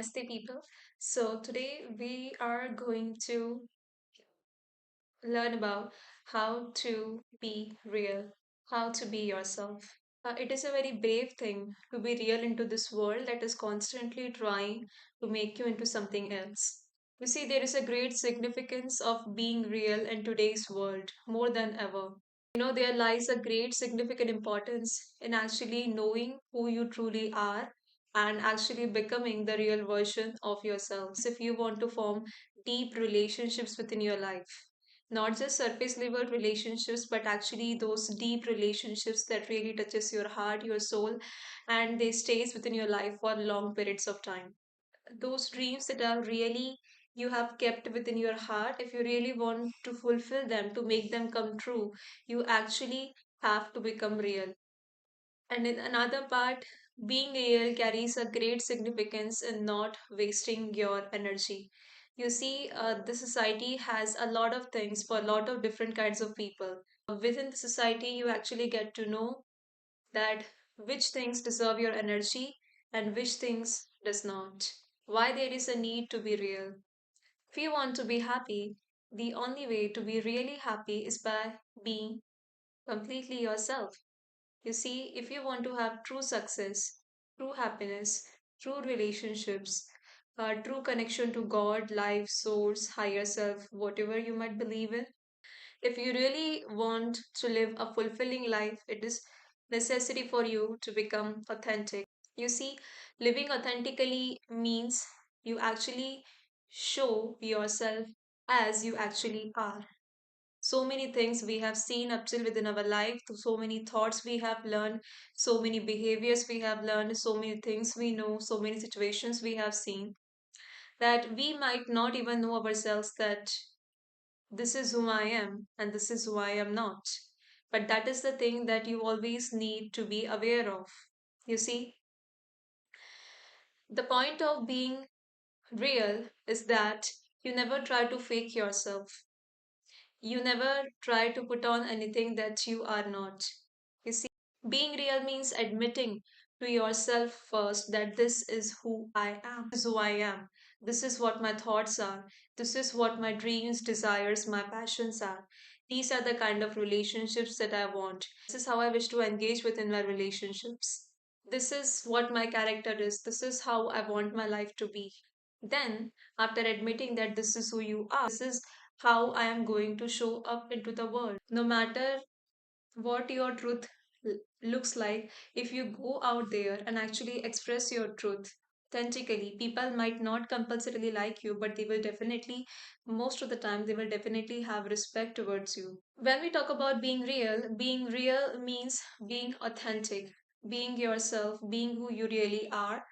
Namaste People. So, today we are going to learn about how to be real, how to be yourself. It is a very brave thing to be real into this world that is constantly trying to make you into something else. You see, there is a great significance of being real in today's world more than ever. There lies a great significant importance in actually knowing who you truly are and actually becoming the real version of yourselves if you want to form deep relationships within your life. Not just surface level relationships, but actually those deep relationships that really touches your heart, your soul, and they stays within your life for long periods of time. Those dreams that are really you have kept within your heart, if you really want to fulfill them, to make them come true, you actually have to become real. And in another part, being real carries a great significance in not wasting your energy. You see, the society has a lot of things for a lot of different kinds of people. Within the society, you actually get to know that which things deserve your energy and which things does not. Why there is a need to be real. If you want to be happy, the only way to be really happy is by being completely yourself. You see, if you want to have true success, true happiness, true relationships, true connection to God, life, source, higher self, whatever you might believe in, if you really want to live a fulfilling life, it is necessary for you to become authentic. You see, living authentically means you actually show yourself as you actually are. So many things we have seen up till within our life, so many thoughts we have learned, so many behaviors we have learned, so many things we know, so many situations we have seen that we might not even know ourselves that this is who I am and this is who I am not. But that is the thing that you always need to be aware of. You see, the point of being real is that you never try to fake yourself. You never try to put on anything that you are not. You see, being real means admitting to yourself first that this is who I am. This is who I am. This is what my thoughts are. This is what my dreams, desires, my passions are. These are the kind of relationships that I want. This is how I wish to engage within my relationships. This is what my character is. This is how I want my life to be. Then, after admitting that this is who you are, this is how I am going to show up into the world. No matter what your truth looks like, if you go out there and actually express your truth authentically, people might not compulsorily like you, but they will definitely, most of the time, they will definitely have respect towards you. When we talk about being real means being authentic, being yourself, being who you really are,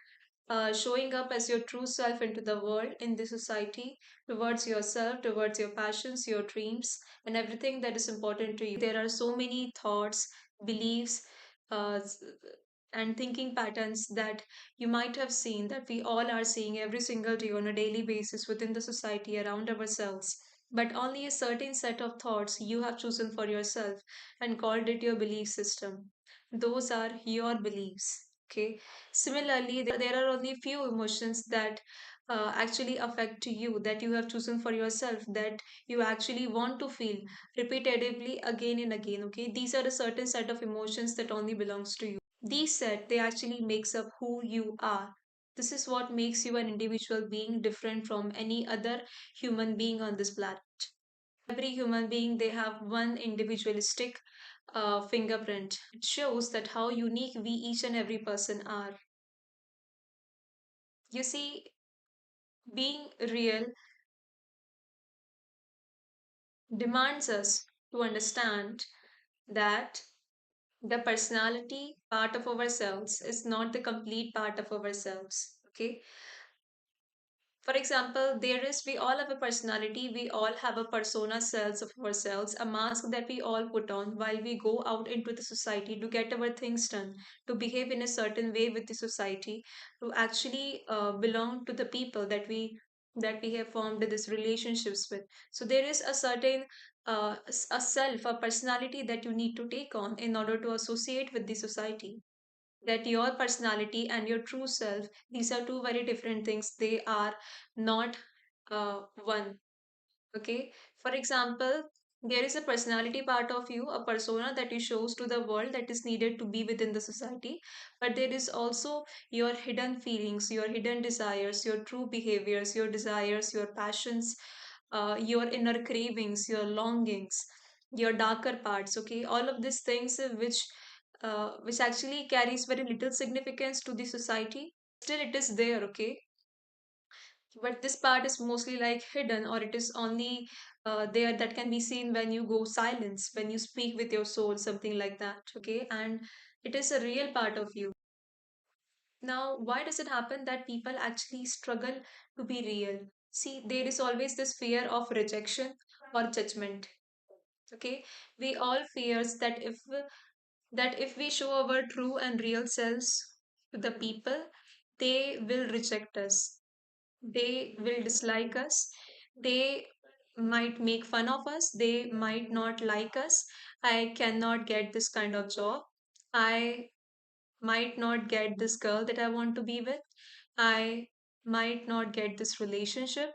showing up as your true self into the world, in the society, towards yourself, towards your passions, your dreams, and everything that is important to you. There are so many thoughts, beliefs, uh, s- and thinking patterns that you might have seen that we all are seeing every single day on a daily basis within the society around ourselves. But only a certain set of thoughts you have chosen for yourself and called it your belief system. Those are your beliefs. Okay. Similarly, there are only few emotions that actually affect you, that you have chosen for yourself, that you actually want to feel repetitively again and again. Okay. These are a certain set of emotions that only belongs to you. These set, they actually makes up who you are. This is what makes you an individual being different from any other human being on this planet. Every human being, they have one individualistic fingerprint. It shows that how unique we each and every person are. You see, being real demands us to understand that the personality part of ourselves is not the complete part of ourselves. Okay. For example, we all have a personality, we all have a persona selves of ourselves, a mask that we all put on while we go out into the society to get our things done, to behave in a certain way with the society, to actually belong to the people that we have formed these relationships with. So there is a certain a self, a personality that you need to take on in order to associate with the society. that your personality and your true self, these are two very different things. They are not one. Okay. For example, there is a personality part of you, a persona that you shows to the world that is needed to be within the society. But there is also your hidden feelings, your hidden desires, your true behaviors, your desires, your passions, your inner cravings, your longings, your darker parts. Okay. All of these things which actually carries very little significance to the society. Still, it is there. Okay, but this part is mostly like hidden, or it is only there, that can be seen when you go silence, when you speak with your soul, something like that. Okay, and it is a real part of you. Now, why does it happen that people actually struggle to be real? See, there is always this fear of rejection or judgment. Okay, we all fears that if we show our true and real selves to the people, they will reject us, they will dislike us, they might make fun of us, they might not like us. I cannot get this kind of job. I might not get this girl that I want to be with. I might not get this relationship.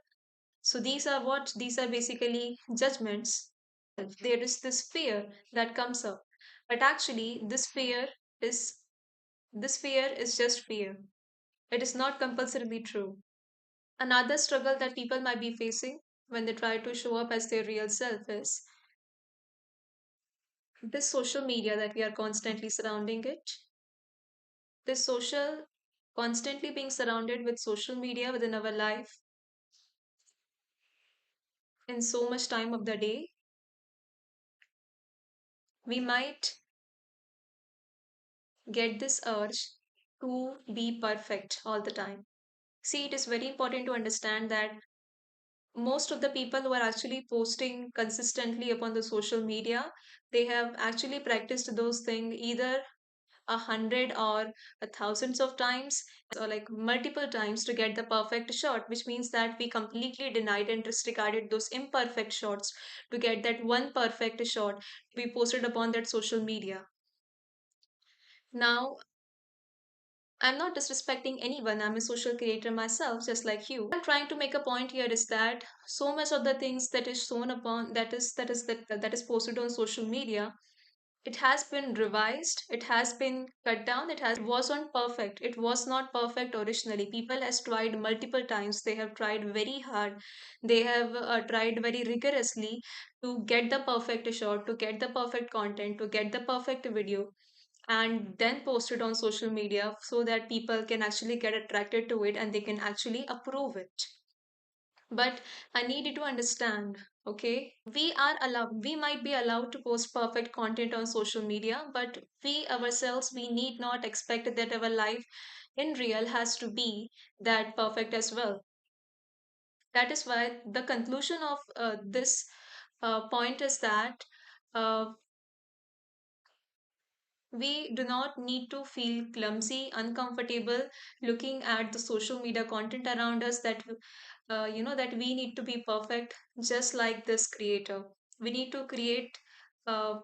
So these are what? These are basically judgments. There is this fear that comes up. But actually, is this fear is just fear. It is not compulsorily true. Another struggle that people might be facing when they try to show up as their real self is this social media that we are constantly surrounding it. This social, constantly being surrounded with social media within our life in so much time of the day, we might get this urge to be perfect all the time. See, it is very important to understand that most of the people who are actually posting consistently upon the social media, they have actually practiced those things either 100 or thousands of times, or like multiple times, to get the perfect shot, which means that we completely denied and disregarded those imperfect shots to get that one perfect shot to be posted upon that social media. Now, I'm not disrespecting anyone. I'm a social creator myself, just like you. I'm trying to make a point here is that so much of the things that is shown upon, that is posted on social media, it has been revised, it has been cut down, it wasn't perfect, it was not perfect originally. People has tried multiple times, they have tried very hard, they have tried very rigorously to get the perfect shot, to get the perfect content, to get the perfect video, and then post it on social media so that people can actually get attracted to it and they can actually approve it. But I need you to understand, okay? We might be allowed to post perfect content on social media, but we ourselves, we need not expect that our life in real has to be that perfect as well. That is why the conclusion of this point is that uh, we do not need to feel clumsy, uncomfortable looking at the social media content around us, that that we need to be perfect just like this creator. We need to create uh,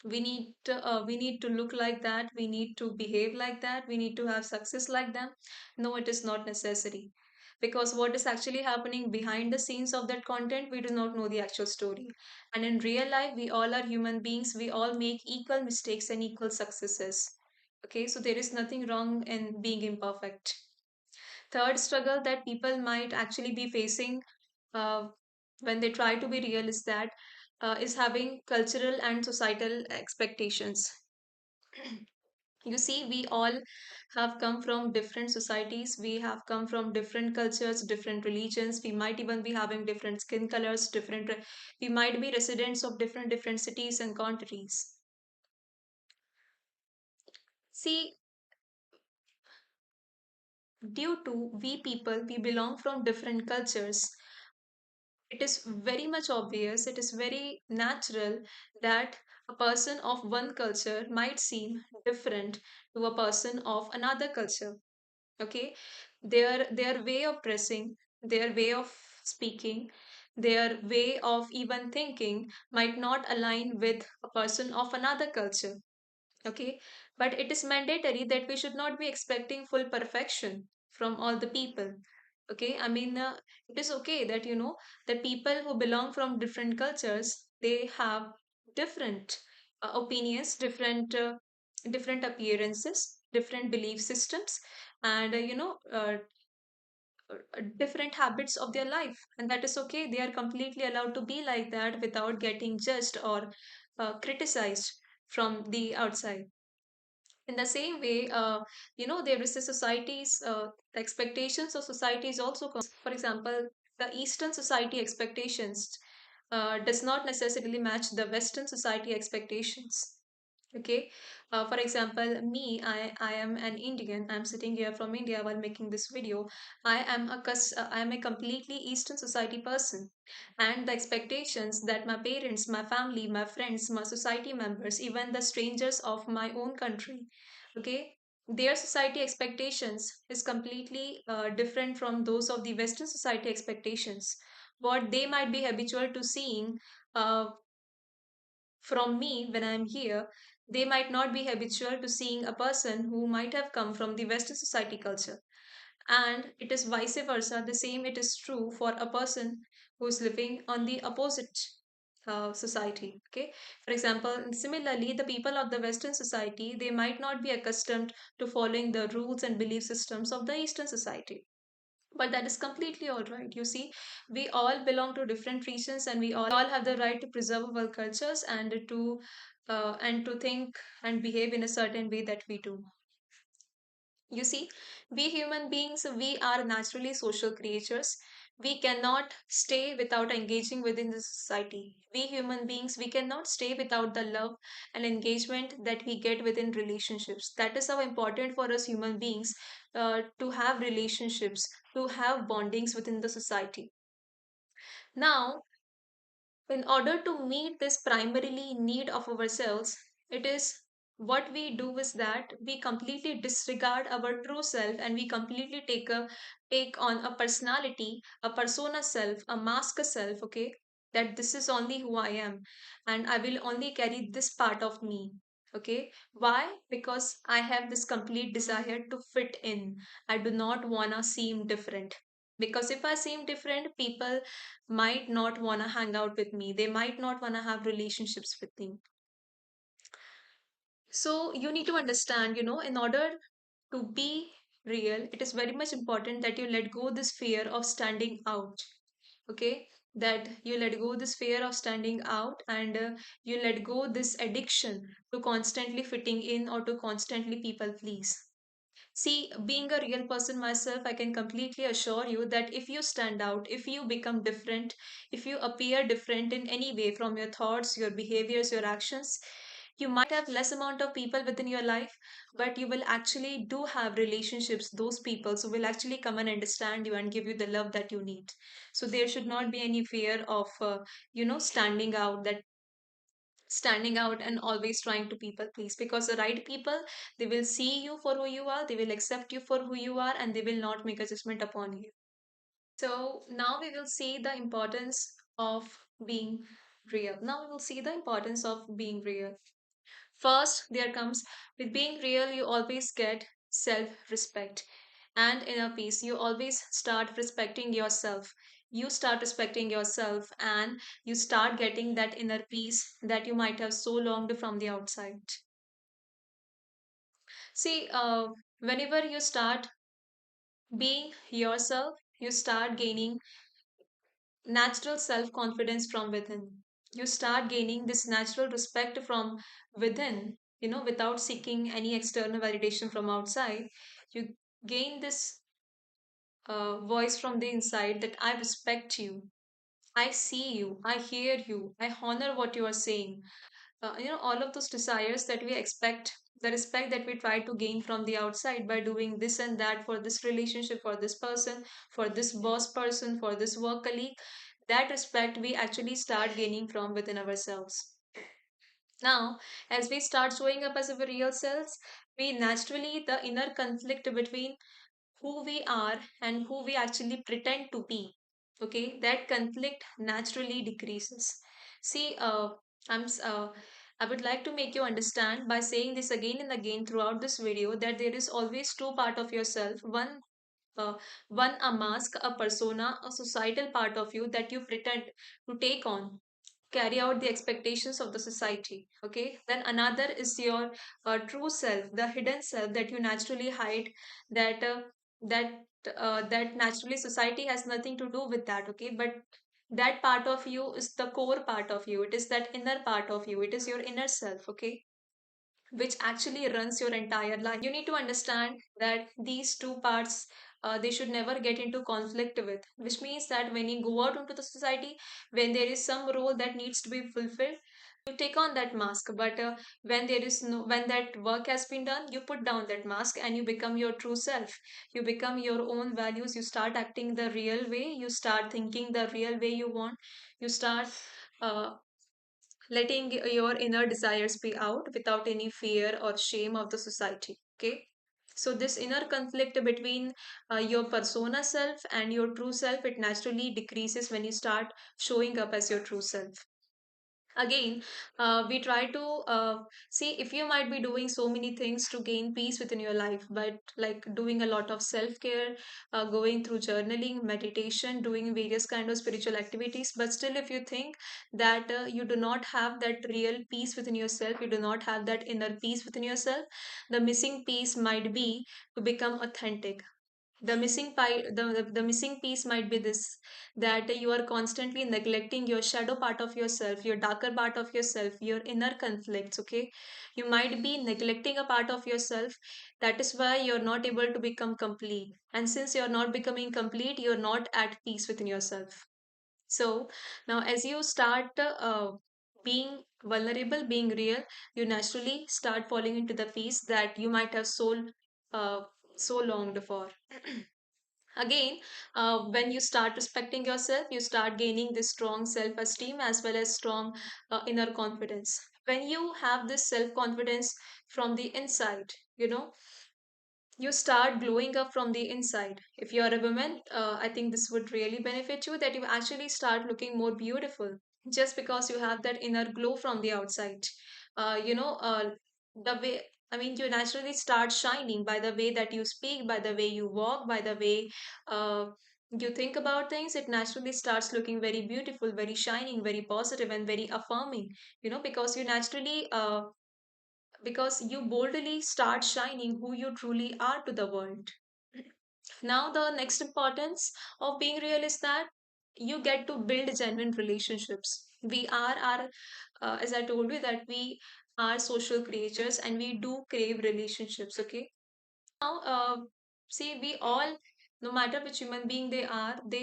we need to look like that, we need to behave like that, we need to have success like them. No, it is not necessary, because what is actually happening behind the scenes of that content, we do not know the actual story. And in real life, we all are human beings, we all make equal mistakes and equal successes. Okay, so there is nothing wrong in being imperfect. Third struggle that people might actually be facing uh, when they try to be real is that is having cultural and societal expectations. You see, we all have come from different societies, we have come from different cultures, different religions, we might even be having different skin colors, we might be residents of different cities and countries. See, due to we people, we belong from different cultures, it is very much obvious, it is very natural that a person of one culture might seem different to a person of another culture. Okay, their way of dressing, their way of speaking, their way of even thinking might not align with a person of another culture. Okay, but it is mandatory that we should not be expecting full perfection from all the people. Okay, I mean, it is okay that that people who belong from different cultures, they have different opinions, different appearances, different belief systems, and different habits of their life, and that is okay. They are completely allowed to be like that without getting judged or criticized from the outside. In the same way, there is a society's the expectations of society is also for example, the Eastern society expectations does not necessarily match the Western society expectations. Okay, for example, me, I am an Indian. I'm sitting here from India while making this video. I am a completely Eastern society person, and the expectations that my parents, my family, my friends, my society members, even the strangers of my own country, okay, their society expectations is completely different from those of the Western society expectations. What they might be habitual to seeing uh, from me when I'm here, they might not be habitual to seeing a person who might have come from the Western society culture. And it is vice versa. The same it is true for a person who's living on the opposite society. Okay. For example, similarly, the people of the Western society, they might not be accustomed to following the rules and belief systems of the Eastern society, but that is completely all right. You see, we all belong to different regions, and we all have the right to preserve our cultures and to think and behave in a certain way that we do. You see, we human beings, we are naturally social creatures. We cannot stay without engaging within the society. We human beings, we cannot stay without the love and engagement that we get within relationships. That is how important for us human beings to have relationships, to have bondings within the society. Now, in order to meet this primarily need of ourselves, it is what we do is that we completely disregard our true self, and we completely take on a personality, a persona self, a mask self. Okay, that this is only who I am, and I will only carry this part of me. Okay, why? Because I have this complete desire to fit in. I do not wanna seem different, because if I seem different, people might not want to hang out with me. They might not want to have relationships with me. So you need to understand, in order to be real, it is very much important that you let go this fear of standing out. Okay, that you let go this fear of standing out, and you let go this addiction to constantly fitting in or to constantly people please. See, being a real person myself, I can completely assure you that if you stand out, if you become different, if you appear different in any way from your thoughts, your behaviors, your actions, you might have less amount of people within your life, but you will actually do have relationships, those people who will actually come and understand you and give you the love that you need. So there should not be any fear of, standing out and always trying to people please, because the right people, they will see you for who you are, they will accept you for who you are, and they will not make a judgment upon you. So now we will see the importance of being real. Now we will see the importance of being real. First, there comes, with being real, you always get self respect and inner peace. You always start respecting yourself. You start respecting yourself, and you start getting that inner peace that you might have so longed from the outside. See, whenever you start being yourself, you start gaining natural self confidence from within. You start gaining this natural respect from within, without seeking any external validation from outside. You gain this voice from the inside that I respect you, I see you, I hear you, I honor what you are saying. All of those desires that we expect, the respect that we try to gain from the outside by doing this and that for this relationship, for this person, for this boss person, for this work colleague, that respect we actually start gaining from within ourselves. Now, as we start showing up as our real selves, we naturally, the inner conflict between who we are and who we actually pretend to be, okay, that conflict naturally decreases. See, I'm s- I would like to make you understand by saying this again and again throughout this video that there is always two part of yourself. Uh, one a mask, a persona, a societal part of you that you pretend to take on, carry out the expectations of the society. Okay, then another is your true self, the hidden self that you naturally hide. That that that naturally society has nothing to do with that. Okay, but that part of you is the core part of you. It is that inner part of you. It is your inner self. Okay, which actually runs your entire life. You need to understand that these two parts, they should never get into conflict with, which means that when you go out into the society, when there is some role that needs to be fulfilled, you take on that mask. But when there is no, when that work has been done, you put down that mask and you become your true self. You become your own values. You start acting the real way. You start thinking the real way you want. You start uh, letting your inner desires be out without any fear or shame of the society. Okay, so this inner conflict between your persona self and your true self, it naturally decreases when you start showing up as your true self. Again, we try to see if you might be doing so many things to gain peace within your life, but like doing a lot of self-care, going through journaling, meditation, doing various kind of spiritual activities, but still if you think that you do not have that real peace within yourself, you do not have that inner peace within yourself, the missing piece might be to become authentic. The missing piece might be this, that you are constantly neglecting your shadow part of yourself, your darker part of yourself, your inner conflicts. Okay, you might be neglecting a part of yourself. That is why you're not able to become complete, and since you're not becoming complete, you're not at peace within yourself. So now as you start being vulnerable, being real, you naturally start falling into the peace that you might have uh, so longed for. Again, when you start respecting yourself, you start gaining this strong self-esteem as well as strong inner confidence. When you have this self-confidence from the inside, you start glowing up from the inside. If you're a woman, I think this would really benefit you, that you actually start looking more beautiful just because you have that inner glow from the outside. The way, I mean, you naturally start shining by the way that you speak, by the way you walk, by the way uh, you think about things. It naturally starts looking very beautiful, very shining, very positive, and very affirming, because you naturally because you boldly start shining who you truly are to the world. Now, the next importance of being real is that you get to build genuine relationships. As I told you, that we are social creatures and we do crave relationships. Okay. Now, see, we all, no matter which human being they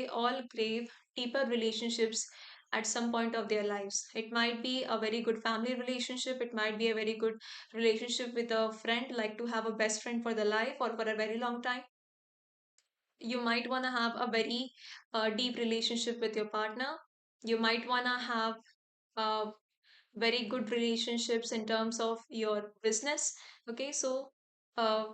all crave deeper relationships at some point of their lives. It might be a very good family relationship, it might be a very good relationship with a friend, like to have a best friend for the life or for a very long time. You might want to have a very deep relationship with your partner. You might want to have uh, very good relationships in terms of your business. Okay, so uh,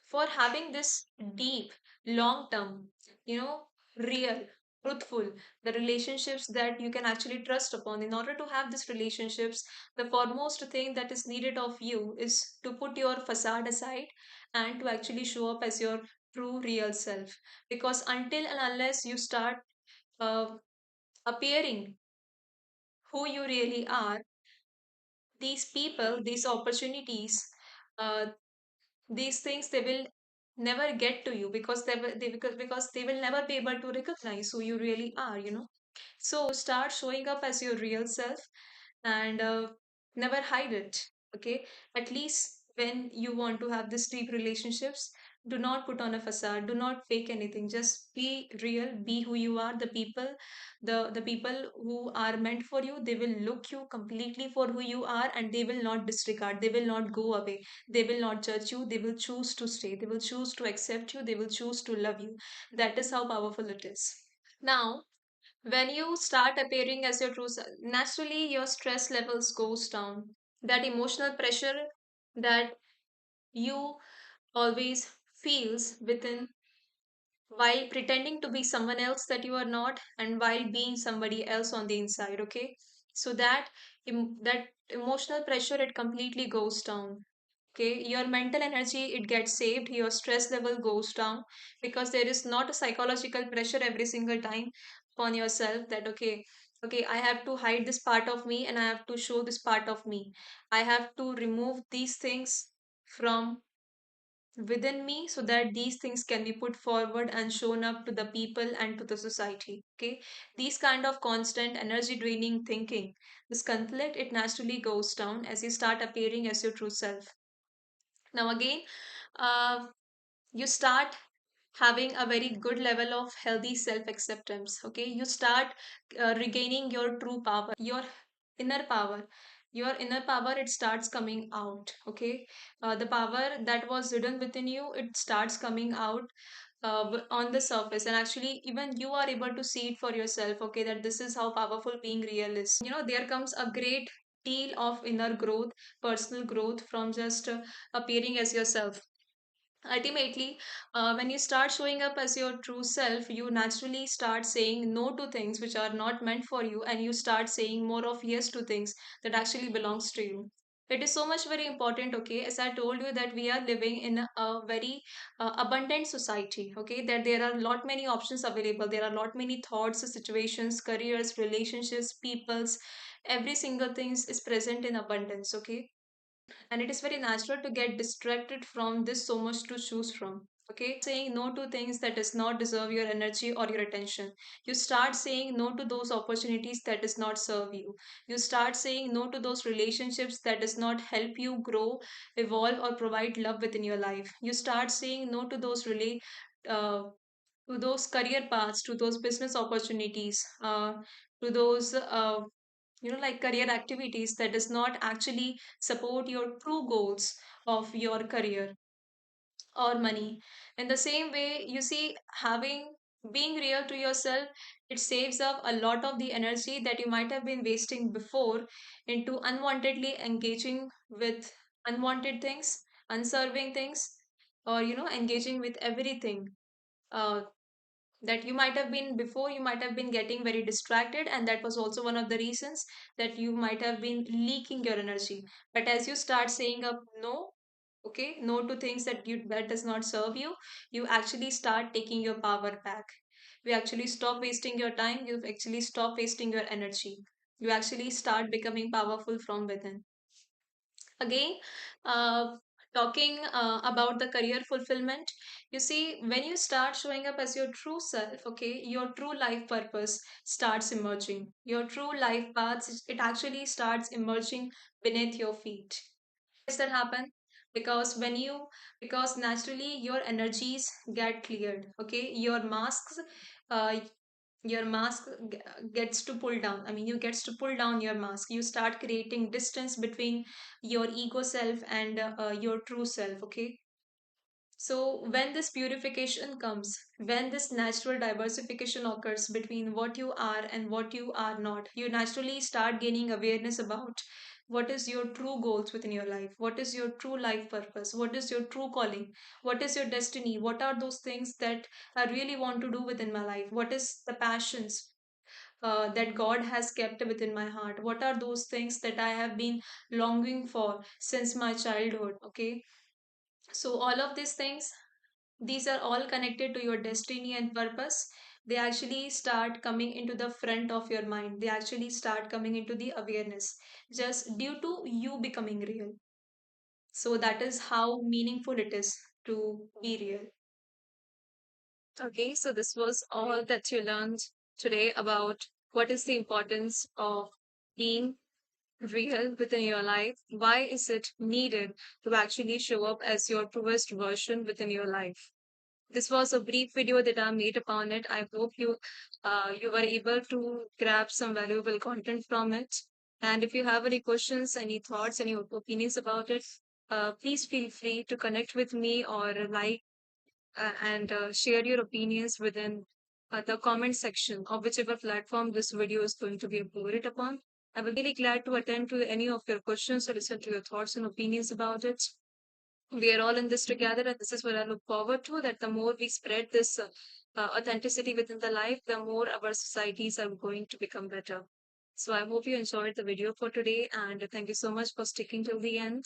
for having this deep, long term, real, truthful, the relationships that you can actually trust upon. In order to have these relationships, the foremost thing that is needed of you is to put your facade aside and to actually show up as your true, real self. Because until and unless you start uh, appearing who you really are, these people, these opportunities, uh, these things, they will never get to you, because because they will never be able to recognize who you really are. So start showing up as your real self, and never hide it. Okay, at least when you want to have this deep relationships, do not put on a facade, do not fake anything, just be real, be who you are. The people who are meant for you, they will look you completely for who you are, and they will not disregard, they will not go away, they will not judge you, they will choose to stay, they will choose to accept you, they will choose to love you. That is how powerful it is. Now, when you start appearing as your true self, naturally your stress levels goes down. That emotional pressure that you always feels within while pretending to be someone else that you are not, and while being somebody else on the inside. Okay, so that that emotional pressure, it completely goes down. Okay, your mental energy, it gets saved, your stress level goes down, because there is not a psychological pressure every single time upon yourself that okay, I have to hide this part of me and I have to show this part of me. I have to remove these things from within me so that these things can be put forward and shown up to the people and to the society. Okay, these kind of constant energy draining thinking, this conflict, it naturally goes down as you start appearing as your true self. Now again, uh, you start having a very good level of healthy self acceptance. Okay, you start regaining your true power, your inner power. Your inner power, it starts coming out. Okay, the power that was hidden within you, it starts coming out on the surface, and actually even you are able to see it for yourself. Okay, that this is how powerful being real is. There comes a great deal of inner growth, personal growth, from just appearing as yourself. Ultimately, when you start showing up as your true self, you naturally start saying no to things which are not meant for you, and you start saying more of yes to things that actually belongs to you. It is so much very important. Okay, as I told you, that we are living in a very abundant society. Okay, that there are lot many options available, there are lot many thoughts, situations, careers, relationships, peoples, every single things is present in abundance. Okay, and it is very natural to get distracted from this, so much to choose from. Okay, saying no to things that does not deserve your energy or your attention. You start saying no to those opportunities that does not serve you. You start saying no to those relationships that does not help you grow, evolve, or provide love within your life. You start saying no to those uh, to those career paths, to those business opportunities, to those like career activities that does not actually support your true goals of your career or money. In the same way, you see, having being real to yourself, it saves up a lot of the energy that you might have been wasting before into unwantedly engaging with unwanted things, unserving things, or engaging with everything uh, that you might have been before. You might have been getting very distracted, and that was also one of the reasons that you might have been leaking your energy. But as you start saying up no, okay, no to things that does not serve you, you actually start taking your power back. You actually stop wasting your time, you actually stop wasting your energy. You actually start becoming powerful from within. Again, uh, talking about the career fulfillment, you see, when you start showing up as your true self, okay, your true life purpose starts emerging. Your true life paths, it actually starts emerging beneath your feet. Does that happen? Because because naturally your energies get cleared. Okay, uh, your mask gets to pull down. I mean, you gets to pull down your mask. You start creating distance between your ego self and your true self. Okay, so when this purification comes, when this natural diversification occurs between what you are and what you are not, you naturally start gaining awareness about what is your true goals within your life, what is your true life purpose, what is your true calling, what is your destiny, what are those things that I really want to do within my life, what is the passions that God has kept within my heart, what are those things that I have been longing for since my childhood. Okay, so all of these things, these are all connected to your destiny and purpose. They actually start coming into the front of your mind. They actually start coming into the awareness just due to you becoming real. So that is how meaningful it is to be real. Okay, so this was all that you learned today about what is the importance of being real within your life. Why is it needed to actually show up as your truest version within your life? This was a brief video that I made upon it. I hope you were able to grab some valuable content from it. And if you have any questions, any thoughts, any opinions about it, please feel free to connect with me or like and share your opinions within the comment section of whichever platform this video is going to be uploaded upon. I will be really glad to attend to any of your questions or listen to your thoughts and opinions about it. We are all in this together, and this is what I look forward to, that the more we spread this authenticity within the life, the more our societies are going to become better. So I hope you enjoyed the video for today and thank you so much for sticking till the end.